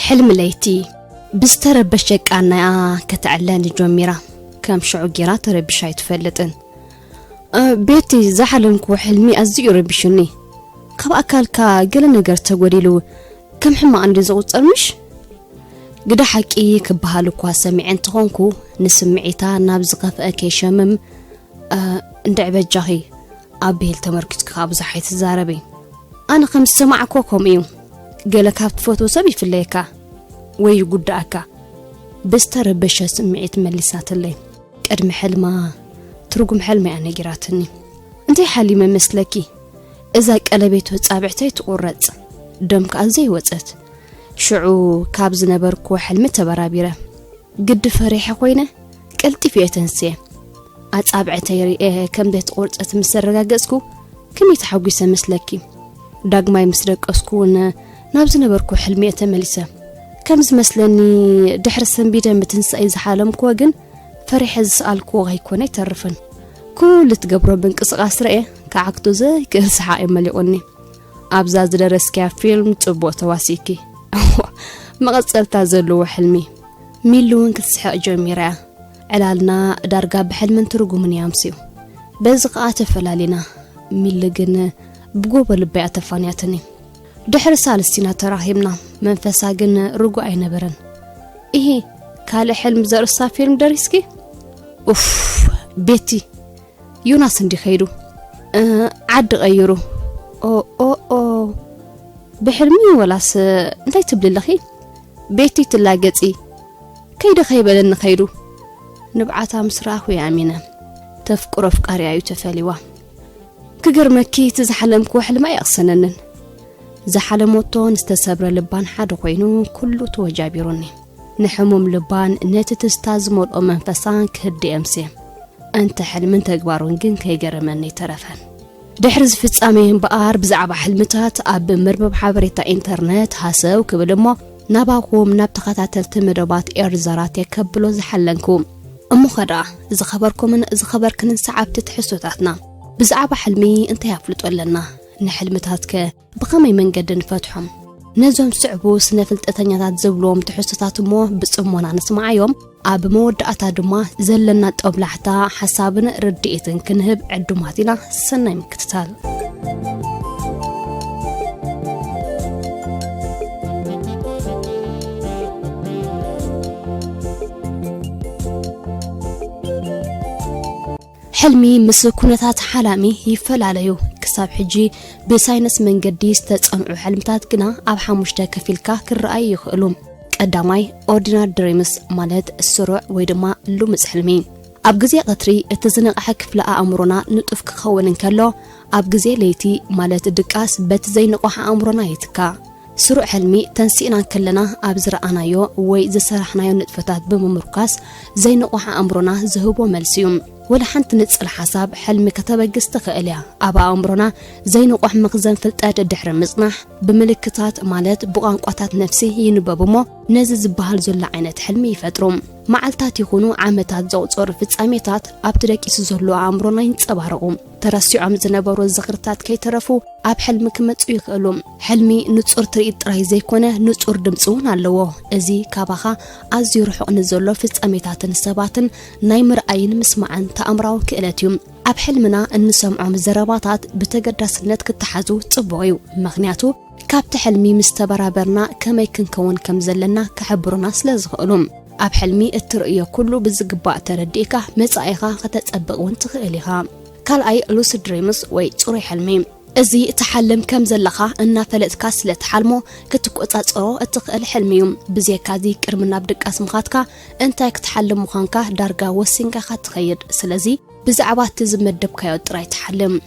حلم ليتي بستربشك أنا كتعلان جميرة كم شعو جيرا تربش يتفلتن بيتي زحلمكو حلمي أزيو ربشني كاب أكالكا قل نقر تقوليلو كم حما عندي زغوط أرمش قد حكي كبهالكوا سمعين تغنكو نسمعيتا نابز غفأكي شمم ندعب جاهي أبيل تمركز كاب زحيت الزاربي أنا خمس سمعكوكم إيو قالك هافت فوتو سبي في الليكا ويو قدأكا بستربش سمعيت مليسات اللي قدم حلمه ترقم حلمي أنا جراتني أنتي حليمة مثلكي إذا قلبيت وتصابعتي تقرص دمك أزي وصت شعو كابز نبركو حلمي تبرابيره قد فريحه خوينه قلتي فيه تنسي أتصابعتي كم ديت قرصت مسرغاغسكو كم يتحوقس مثلكي داغماي مسرقسكون نابز نبركو حلمي تمليسه كمز مثلني دحر سنبيده متنساي زحالمكو وغن فريح زسالكو غيكون يترفن كل تقبرو بنقصقاس رأي كعكتو زي كسحاء مليوني أبزاز درسكا فيلم تبو تواسيكي مغصلتا زلو حلمي ميلون كسحاء جميرة علالنا دارقا بحلم ترقو من يامسيو بزقات فلالينا ميلقن بقوبة لبيع تفانياتني دحر سالسينا تراهيمنا منفساقن رقو أي نبرن إيه كالي حلم زرسا فيلم داريسكي اوف بيتي يوناس اندي خيرو عد غيرو او بحلمي ولاس انتي تبلي لخي بيتي تلاقصي كيد خيبلن خيرو نبعتا مسراخو يا امينه تفكر افكاري ايو تفاليوا كغرمكي تزحلمكو حلم يقسننن زحلموتو نستسبر لبان حد خوينو كله توجابيروني نحمم لبان نت تستازمول او منفسان كهدي امسي انت حلم تغبارون جن كيغرمني ترفن دحرز فصامين بار بزعبا حلمታት اب مربب حبريتا انترنت حسو كبلمو ناباكم ناب تخاتلت مدبات EriZara Tech بلو زحلنكم امو خدا اذا خبركن سعبت تحسوتاتنا بزعبا حلمي انت يفلطوا لنا نحلمتاتك بقمي منقد نفتحهم نزوم صعبو سنفلطتኛታት زبلوم تحسوتاتمو بصمونا نسمعيوم اب مودعتا دما زلنا طبلحتا حسابن رديتن كنهب عدوماتينا سناي مكتتال حلمي مسكونتات حلامي يفلاليو كساب حجي بساينس منقدي استتصنعو حلمتات كنا اب حموشته كفيلكا كرأي يخلوم قداماي اوردينار دريمس مالت السرع ويدما لومس حلمي اب غزي قطري اتزنقح كفل امرنا نطف كخونن كلو اب غزي ليتي مالت دقاس بت زينقح امرنا يتكا سرع حلمي تنسينا كلنا اب زرعنايو وي زسرحنايو نطفتات بممركاس زينقح امرنا زهبو ملسيوم ولا حنت نصل حساب حلمي كتبقس تخيليا ابا امرنا زينقح مخزن فلطات دحر مصنح بملكتات مالت بقانقاتات نفسي ينببمو نزي زبحال زل عينت حلمي يفطروم معلتات يكونوا عامتات زوصور فصاميتات ابتدقيس زلو امرنا ينصبارقوم ترسيعم زنبرو زغرتات كيترفو اب حلم كمصو يخلوم حلمي نصور تريد طراي زيكونه نصور دمصون علوو ازي كاباخا ازي روحو نزلو فصاميتاتن سباتن ناي مرأين مسمعن تأمراو كالاتيوم اب حلمنا انسمعو زرباتات بتقداسنت كتحازو صبويو مغنياتو كابت حلمي مستبرابرنا كما يكون كم زلنا كحبرنا سلازخلوم اب حلمي الترئيه كله بزقباء ترديكا مصايخا كتصبق وانت خيليها كالاي لوسيد دريمز وي صوري حلمي ازي تحلم كم زلخا ان فلتكا سلتحلمو كتقصاصرو اتخل حلميوم بزيكازي قرمنا بدقاس مخاتكا انت كتحلم مخانكا دارغا وسينكا خاتخيد سلازي بزعبات زمدبكايو طراي تحلم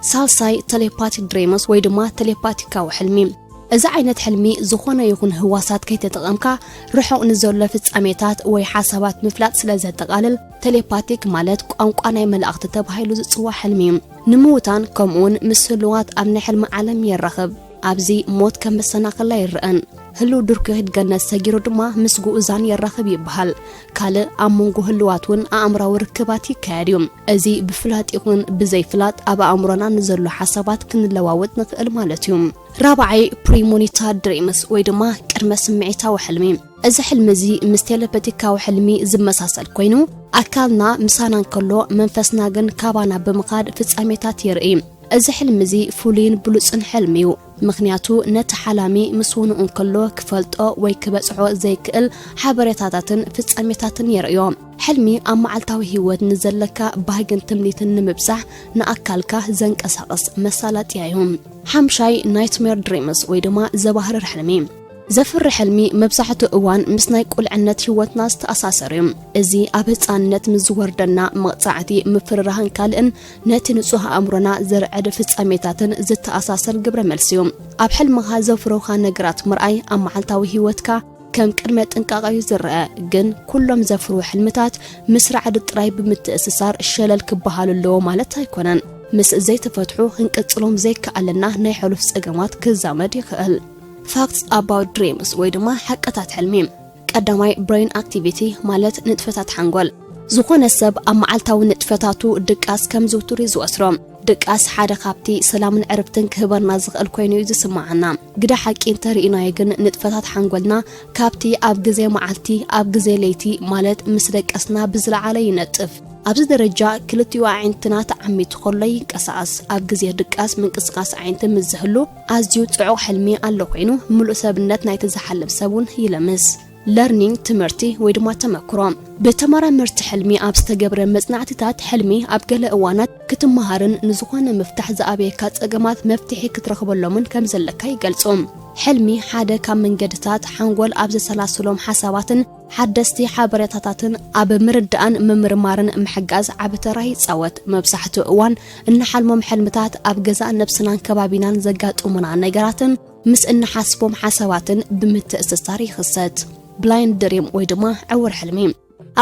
سالساي تليباتيك دريمز وي دما تليباتيكا وحلمي اذا عينت حلمي زخونه يكون هواسات كي تتقمكا روحو نزول فصاميتات وي حسابات مفلاط سلازتقالل تليباتيك مالت قانقاناي ملأخت تبهيلو زصوا حلمي نموتان كمون مسلوات امن حلم عالم يرخب ابزي موت كم سناقل لا يرئن هلو دركو هدغنا سغيرو دما مسغو ازان يرخب يبحال كال امونغو هلواتون امراو ركباتي كاريوم ازي بفلات يكون بزي فلات ابا امرنا نزلو حسابات كنلواوت نخل مالتيوم رابعي premonital dreams ويدما قدم سمعيتا وحلمي እዚ ሕልሚ እዚ ምስ ቴሌፓቲካዊ ሕልሚ ዝመሳሰል ኮይኑ ኣካልና ምሳናን ከሎ መንፈስና ግን ካባና ብምኻድ ፍጻሜታት የርኢ እዚ ሕልሚ እዚ ፉሊን ብሉጽን ሕልሚ እዩ ምኽንያቱ ነቲ ሓላሚ ምስውኑ እንከሎ ክፈልጦ ወይ ክበጽሖ ዘይክእል ሓበሬታታትን ፍጻሜታትን የርእዮ ሕልሚ ኣብ መዓልታዊ ህይወት ንዘለካ ባህግን ትምኒትን ንምብዛሕ ንኣካልካ ዘንቀሳቐስ መሳለጥያ እዩ ሓምሻይ ናይትሜር ድሪምስ ወይ ድማ ዘባህርር ሕልሚ زفر حلمي مبزحته اوان مسناي قلعنت هيوتنا استأساسريم ازي اب هصانت مزوردنا مقصعتي مفررهن كالن نتي نصوح امرنا زرعد فصاميتاتن زتأساسر جبر ملسيوم اب حلمها زفروخا نغرات مرأي ام معلتاوي هيوتكا كم قدمه طنقاقاي زرع جن كلهم زفرو حلمتات مسرعد طراي بمتأسسار شلل كبحالو مالت ايكونن مس زي تفتحو هنقصلوم زي كالنا ناي حلف صقمات كزامد يخال Facts about dreams ويدما حقتات حلمي قداماي brain activity مالت نطفتات حنقول ዝኾነ ሰብ ኣብ መዓልታዊ ንጥፈታቱ ድቃስ ከም ዝውትር ይዝወስሮም ድቃስ ሓደ ካብቲ ሰላምን ዕረፍትን ክህበርና ዝኽእል ኮይኑ ዝስማዓና ግዳ ሓቂ እንተሪእናዮ ግን ንጥፈታት ሓንጎልና ካብቲ ኣብ ግዜ መዓልቲ ኣብ ግዜ ለይቲ ማለት ምስ ደቀስና ብዝለዓለ ይነጥፍ ኣብዚ ደረጃ ክልቲኡ ዓይንትና ተዓሚቱ ከሎ ይንቀሳቀስ ኣብ ግዜ ድቃስ ምንቅስቃስ ዓይንት ምዝህሉ ኣዝዩ ጽዑቕ ሕልሚ ኣሎ ኮይኑ ሙሉእ ሰብነት ናይቲ ዝሓልም ሰቡን ይለምስ learning ትምርቲ ወይ ድማ ተመክሮ በተመራመርቲ ሕልሚ ኣብ ዝተገብረ መጽናዕትታት ሕልሚ ኣብ ገለ እዋናት ክትመሃርን ንዝኾነ መፍትሕ ዝኣበየካ ጸገማት መፍትሒ ክትረኽበሎምን ከም ዘለካ ይገልጾም ሕልሚ ሓደ ካብ መንገድታት ሓንጎል ኣብ ዘሰላስሎም ሓሳባትን ሓደስቲ ሓበሬታታትን ኣብ ምርዳእን ምምርማርን ምሕጋዝ ዓብተራ ይጻወት መብዛሕትኡ እዋን እንሓልሞም ሕልምታት ኣብ ገዛእ ነብስናን ከባቢናን ዘጋጥሙና ነገራትን ምስ እንሓስቦም ሓሳባትን ብምትእስሳር ይኽሰት blind dream ወይ ድማ ዕውር ሕልሚ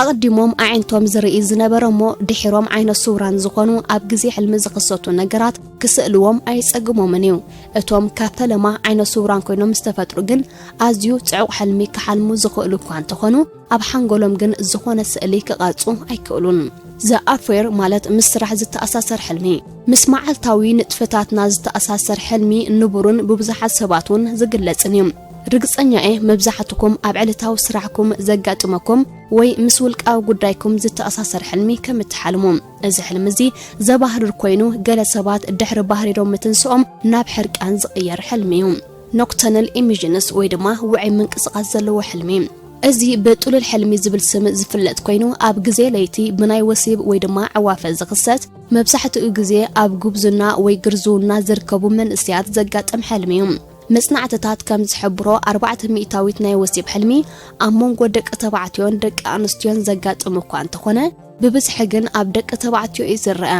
ኣቅዲሞም ዓይንቶም ዝርኢ ዝነበረሞ ድሒሮም ዓይነ ሱራን ዝኾኑ ኣብ ግዜ ሕልሚ ዝኽሰቱ ነገራት ክስእልዎም ኣይጸግሞምን እዩ እቶም ካፈለማ ዓይነ ሱራን ኮይኖም ዝተፈጥሩ ግን ኣዝዩ ጽዑቕ ሕልሚ ክሓልሙ ዝኽእሉ እኳ እንተኾኑ ኣብ ሓንጎሎም ግን ዝኾነ ስእሊ ክቐርጹ ኣይክእሉን ዘኣፌር ማለት ምስራሕ ዝተኣሳሰር ሕልሚ ምስ መዓልታዊ ንጥፈታትና ዝተኣሳሰር ሕልሚ ንቡርን ብብዙሓት ሰባትን ዝግለጽን እዩ ርግጸኛኤ መብዛሕትኩም ኣብ ዕለታዊ ስራሕኩም ዘጋጥመኩም ወይ ምስ ውልቃዊ ጉዳይኩም ዝተኣሳሰር ሕልሚ ከም እትሓልሙ እዚ ሕልሚ እዚ ዘባህርር ኮይኑ ገለ ሰባት ድሕሪ ባህሪዶም ምትንስኦም ናብ ሕርቃን ዝቕየር ሕልሚ እዩ ኖክተርናል ኢሜጅንስ ወይ ድማ ውዕይ ምንቅስቓስ ዘለዎ ሕልሚ እዚ በጥሉል ሕልሚ ዝብል ስም ዝፍለጥ ኮይኑ ኣብ ግዜ ለይቲ ብናይ ወሲብ ወይ ድማ ዕዋፈ ዝኽሰት መብዛሕትኡ ግዜ ኣብ ጉብዝና ወይ ግርዙና ዝርከቡ መንእስያት ዘጋጥም ሕልሚ እዩ መጽናዕትታት ከም ዝሕብሮ 400 ናይ ወሲብ ሕልሚ ኣብ መንጎ ደቂ ተባዕትዮን ደቂ ኣንስትዮን ዘጋጥም እኳ እንተኾነ ብብዝሒ ግን ኣብ ደቂ ተባዕትዮ እዩ ዝርአ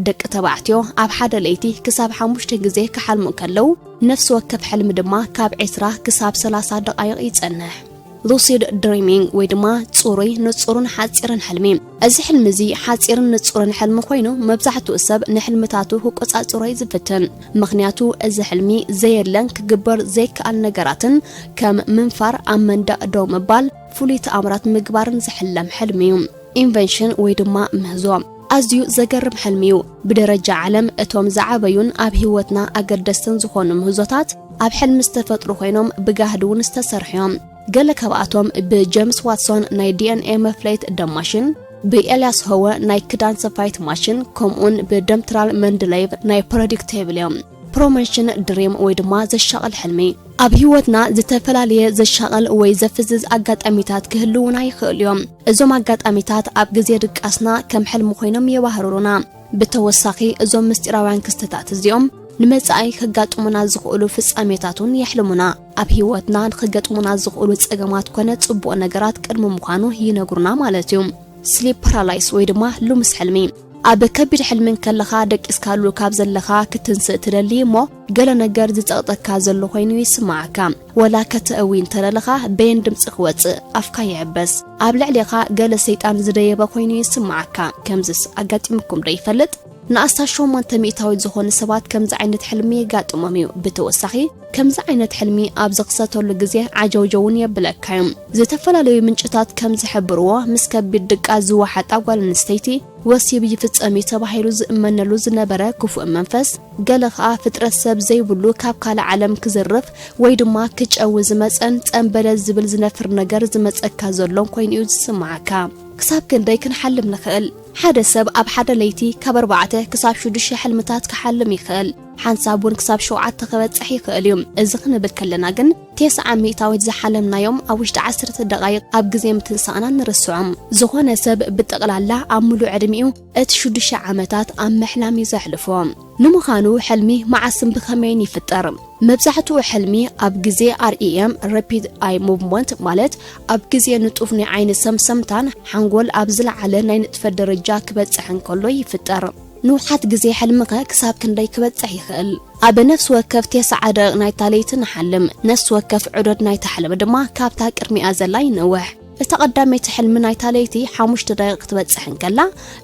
ደቂ ተባዕትዮ ኣብ ሓደ ለይቲ ክሳብ 5 ግዜ ክሓልሙ ከለው ነፍሲ ወከፍ ሕልሚ ድማ ካብ 20 ክሳብ 30 ደቂቕ ይጸንሕ lucid dreaming ወይ ድማ ጽሩይ ንጹርን ሓጺርን ሕልሚ እዚ ሕልሚ እዚ ሓጺርን ንጹርን ሕልሚ ኮይኑ መብዛሕትኡ ሰብ ንሕልምታቱ ክቆጻጽሮ ይዝፍትን ምኽንያቱ እዚ ሕልሚ ዘየለን ክግበር ዘይከኣል ነገራትን ከም ምንፋር ኣብ መንደቕ ደው ምባል ፍሉይ ተኣምራት ምግባርን ዝሕለም ሕልሚ እዩ ኢንቨንሽን ወይ ድማ ምህዞ ኣዝዩ ዘገርም ሕልሚ እዩ ብደረጃ ዓለም እቶም ዝዓበዩን ኣብ ህይወትና ኣገደስትን ዝኾኑ ምህዞታት ኣብ ሕልሚ ዝተፈጥሩ ኮይኖም ብጋህድውን ዝተሰርሕዮም ገለ ካብኣቶም ብጄምስ ዋትሶን ናይ ዲኤንኤ መፍለይት ደም ማሽን ብኤልያስ ሆወ ናይ ክዳን ሰፋይት ማሽን ከምኡን ብደምትራል መንድሌቭ ናይ ፕሬዲክቲብል ፕሮሞሽን ድሪም ወይ ድማ ዘሻቀል ሕልሚ ኣብ ህይወትና ዝተፈላለየ ዘሻቀል ወይ ዘፍዝዝ ኣጋጣሚታት ክህልውና ይኽእሉ እዮም እዞም ኣጋጣሚታት ኣብ ግዜ ድቃስና ከም ሕልሚ ኮይኖም የባህሩና ብተወሳኺ እዞም ምስጢራውያን ክስተታት እዚኦም ንመጻኢ ክጋጥሙና ዝኽእሉ ፍጻሜታቱን ይሕልሙና ኣብ ህይወትና ክጋጥሙና ዝኽእሉ ጸገማት ኮነ ጽቡቕ ነገራት ቅድሚ ምዃኑ ይነግሩና ማለት እዩ ስሊፕ ፓራላይስ ወይ ድማ ሉምስ ሕልሚ ኣብ ከቢድ ሕልምን ከለኻ ደቂስካሉ ካብ ዘለኻ ክትንስእ ትደሊ እሞ ገለ ነገር ዝጸቕጠካ ዘሎ ኮይኑ ይስማዓካ ወላ ከተእዊ እንተለኻ በየን ድምፂ ክወፅእ ኣፍካ ይዕበስ ኣብ ልዕሊኻ ገለ ሰይጣን ዝደየበ ኮይኑ ይስማዓካ ከምዝስ ኣጋጢምኩም ዶ ይፈልጥ ንኣስታሾም መንተሚታዊ ዝኾነ ሰባት ከምዚ ዓይነት ሕልሚ ይጋጥሞም እዩ ብተወሳኺ ከምዚ ዓይነት ሕልሚ ኣብ ዝኽሰተሉ ግዜ ዓጀውጀውን የብለካዮም ዝተፈላለዩ ምንጭታት ከም ዝሕብርዎ ምስ ከቢድ ድቃስ ዝወሓጣ ጓል ኣንስተይቲ ወሲብ ይፍጸም ተባሂሉ ዝእመነሉ ዝነበረ ክፉእ መንፈስ ገለ ኸኣ ፍጥረት ሰብ ዘይብሉ ካብ ካልእ ዓለም ክዝርፍ ወይ ድማ ክጨው ዝመፀን ጸንበለል ዝብል ዝነፍር ነገር ዝመፀካ ዘሎን ኮይኑ እዩ ዝስማዓካ ክሳብ ክንደይ ክንሓልም ንኽእል ሓደ ሰብ ኣብ ሓደ ለይቲ ካብ 4 ክሳብ 6 ሕልምታት ክሓልም ይኽእል ሓንሳቡን ክሳብ 7 ክበጽሕ ይኽእል እዩ እዚ ክንብል ከለና ግን 900 ዝሓለምናዮም ኣብ ውሽጢ 10 ደቂቕ ኣብ ግዜ ምትንሳእና ንርስዖም ዝኾነ ሰብ ብጠቕላላ ኣብ ሙሉእ ዕድሚኡ እቲ 6 ዓመታት ኣብ ምሕላም ይዘሕልፎ ንምዃኑ ሕልሚ መዓስን ብኸመይን ይፍጠር መብዛሕትኡ ሕልሚ ኣብ ግዜ REM rapid eye movement ማለት ኣብ ግዜ ንጡፍ ናይ ዓይኒ ሰምሰምታን ሓንጎል ኣብ ዝለዓለ ናይ ንጥፈት ደረጃ ክበጽሕ እንከሎ ይፍጠር ንውሓት ግዜ ሕልምኸ ክሳብ ክንደይ ክበጽሕ ይኽእል ኣብ ነፍስ ወከፍ 9 ደቂቕ ናይ ታለይቲ ንሓልም ነፍስ ወከፍ ዕዶድ ናይ ተሕልም ድማ ካብታ ቅድሚኣ ዘላ ይነውሕ እታ ቀዳመይቲ ሕልሚ ናይ ታለይቲ 5 ደቂቕ ክትበጽሕ እንከላ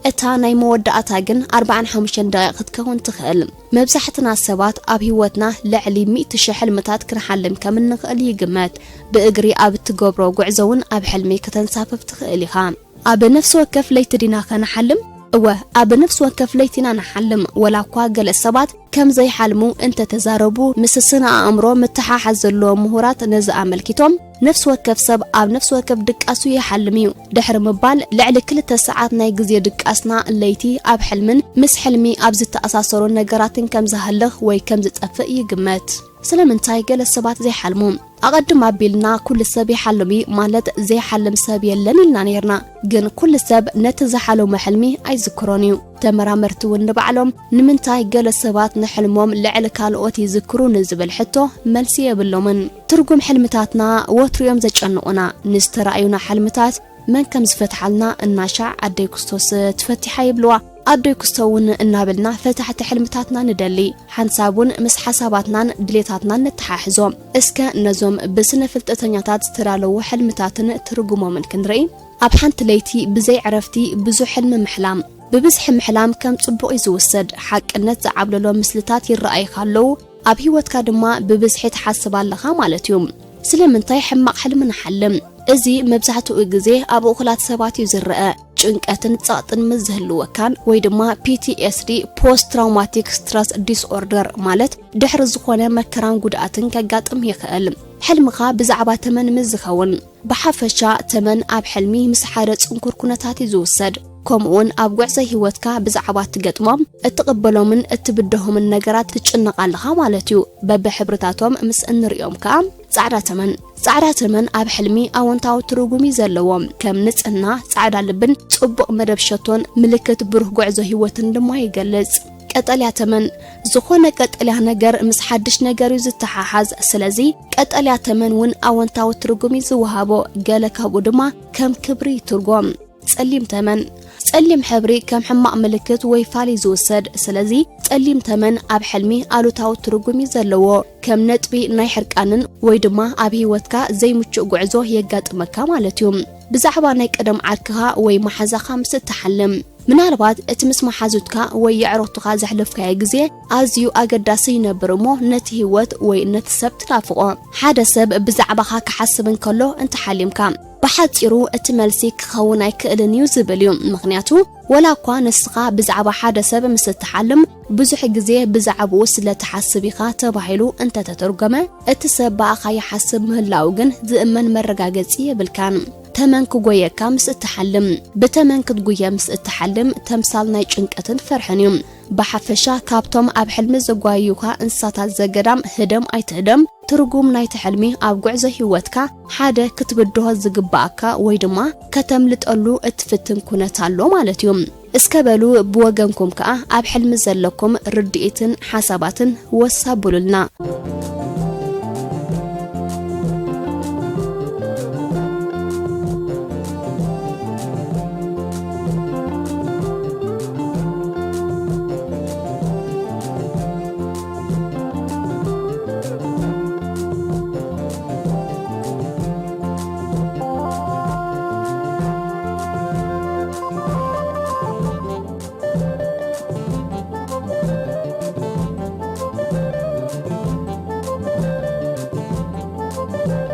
እታ ናይ መወዳእታ ግን 45 ደቂቕ ክትከውን ትኽእል መብዛሕትና ሰባት ኣብ ህይወትና ልዕሊ 100,000 ሕልምታት ክንሓልም ከም እንኽእል ይግመት ብእግሪ ኣብ ትገብሮ ጉዕዞውን ኣብ ሕልሚ ከተንሳፈፍ ትኽእል ኢኻ ኣብ ነፍስ ወከፍ ለይቲ ዲና ከነሓልም ኣብ ነፍስ ወከፍ ለይቲና ንሓልም ወላኳ ገለ ሰባት ከም ዘይሓልሙ እንተ ተዛረቡ ምስስና ኣእምሮ ምትሓሓዝ ዘለዎ ምሁራት ነዚ ኣመልኪቶም ነፍስ ወከፍ ሰብ ኣብ ነፍስ ወከፍ ድቃሱ ይሓልም እዩ ድሕሪ ምባል ልዕሊ 2 ሰዓት ናይ ግዜ ድቃስና ለይቲ ኣብ ሕልምን ምስ ሕልሚ ኣብ ዝተኣሳሰሩ ነገራትን ከም ዝሃልኽ ወይ ከም ዝጠፍእ ይግመት ስለምንታይ ገለ ሰባት ዘይሓልሙ ኣቀድም ኣቢልና ኩል ሰብ ይሓልም ማለት ዘይሓልም ሰብ የለን ኢልና ነርና ግን ኩል ሰብ ነቲ ዝሓለሙ ሕልሚ ኣይዝክሮን እዩ ተመራመርቲ እውን ንባዕሎም ንምንታይ ገለ ሰባት ንሕልሞም ልዕሊ ካልኦት ይዝክሩ ንዝብል ሕቶ መልሲ የብሎምን ትርጉም ሕልምታትና ወትርዮም ዘጨንቁና ንዝተረኣዩና ሕልምታት መን ከም ዝፈትሓልና እናሻዕ ኣደይ ክርስቶስ ትፈቲሓ ይብልዋ ኣደይ ክርስቶውን እናብልና ፈታሕቲ ሕልምታትና ንደሊ ሓንሳቡን ምስ ሓሳባትናን ድሌታትናን ንተሓሕዞም እስከ ነዞም ብስነ ፍልጠተኛታት ዝተዳለዉ ሕልምታትን ትርጉሞምን ክንርኢ ኣብ ሓንቲ ለይቲ ብዘይ ዕረፍቲ ብዙሕ ሕልሚ ምሕላም ብብዝሒ ምሕላም ከም ጽቡቕ ዝውሰድ ሓቅነት ዝዓብለሎ ምስልታት ይረኣይካ ኣለዉ ኣብ ህይወትካ ድማ ብብዝሒ ትሓስብ ኣለኻ ማለት እዩ ስለምንታይ ሕማቕ ሕልሚ ንሓልም እዚ መብዛሕትኡ ግዜ ኣብ እኹላት ሰባት እዩ ዝርአ ጭንቀትን ጸቕጥን ምዝህልወካን ወይ ድማ PTSD post traumatic stress disorder ማለት ድሕሪ ዝኾነ መከራን ጉድኣትን ከጋጥም ይኽእል ሕልምኻ ብዛዕባ ተመን ምዝኸውን ብሓፈሻ ተመን ኣብ ሕልሚ ምስ ሓደ ጽንኩር ኩነታት ዝውሰድ ከምኡውን ኣብ ጉዕዞ ህይወትካ ብዛዕባ ትገጥሞም እትቕበሎምን እትብድሆምን ነገራት ትጭነቃለኻ ማለት እዩ በብሕብርታቶም ምስ እንሪኦም ከ ጻዕዳ ተመን ኣብ ሕልሚ ኣወንታዊ ትርጉም ዘለዎም ከም ንጽህና ጻዕዳ ልብን ጽቡቕ መደብሸቶን ምልክት ብሩህ ጉዕዞ ህይወትን ድማ ይገልጽ ቀጠልያ ተመን ዝኾነ ቀጠልያ ነገር ምስ ሓድሽ ነገር ዝተሓሓዝ ስለዚ ቀጠልያ ተመን እውን ኣወንታዊ ትርጉም ዝወሃቦ ገለ ካብኡ ድማ ከም ክብሪ ትርጉም ጸሊም ሕብሪ ከም ሕማቕ ምልክት ወይ ፋሊ ዝውሰድ ስለዚ ጸሊም ተመን ኣብ ሕልሚ ኣሉታዊ ትርጉም ዘለዎ ከም ነጥቢ ናይ ሕርቃንን ወይ ድማ ኣብ ህይወትካ ዘይምቹእ ጉዕዞ የጋጥመካ ማለት እዩ ብዛዕባ ናይ ቀደም ዓድክኻ ወይ ማሓዛኻ ምስ እትሓልም ምናልባት እቲ ምስ ማሓዙትካ ወይ የዕሮትካ ዘሕልፍካየ ግዜ ኣዝዩ ኣገዳሲ ይነብር እሞ ነቲ ህይወት ወይ ነቲ ሰብ ትናፍቆ ሓደ ሰብ ብዛዕባኻ ክሓስብ እንከሎ እንትሓሊምካ በሓፂሩ እቲ መልሲ ክኸውን ኣይክእልን እዩ ዝብል እዩ ምክንያቱ ወላኳ ንስኻ ብዛዕባ ሓደ ሰብ ምስ እትሓልም ብዙሕ ግዜ ብዛዕባኡ ስለተሓስብ ኢኻ ተባሂሉ እንተተተርጎመ እቲ ሰብ ባእኻ ይሓስብ ምህላው ግን ዝእመን መረጋገፂ የብልካን ተመን ክጎየካ ምስ እትሓልም ብተመን ክትጉየ ምስ እትሓልም ተምሳል ናይ ጭንቀትን ፈርሕን እዩ በሓፈሻ ካብቶም ኣብ ሕልሚ ዘጓዩካ እንስሳታት ዘገዳም ህደም ኣይትህደም ትርጉም ናይ ሕልሚ ኣብ ጉዕዞ ህይወትካ ሓደ ክትብድሆ ዝግባእካ ወይ ድማ ከተምልጠሉ እትፍትን ኩነት ኣሎ ማለት እዩ እስከበሉ ብወገንኩም ከኣ ኣብ ሕልሚ ዘለኩም ርድኢትን ሓሳባትን ወሳብሉልና you.